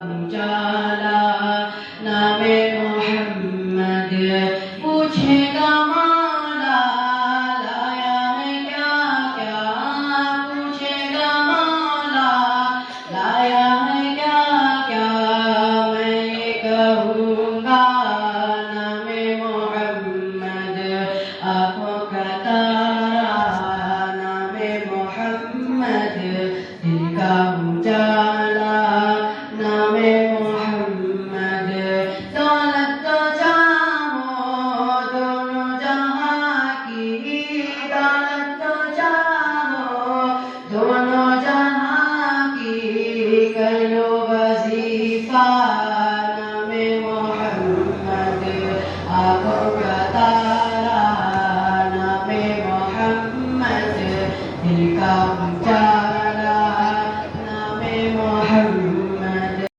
उजाला नामे मोहम्मद पूछेगा मौला लाया है क्या क्या पूछेगा मौला लाया है क्या क्या मैं ये कहूँगा नामे मोहम्मद आँखों का तारा नामे मोहम्मद दिल का उजाला नामे मोहम्मद दौलत तो चाहो दोनों जहां की दौलत तो चाहो दोनों जहां की कर लो वजीफा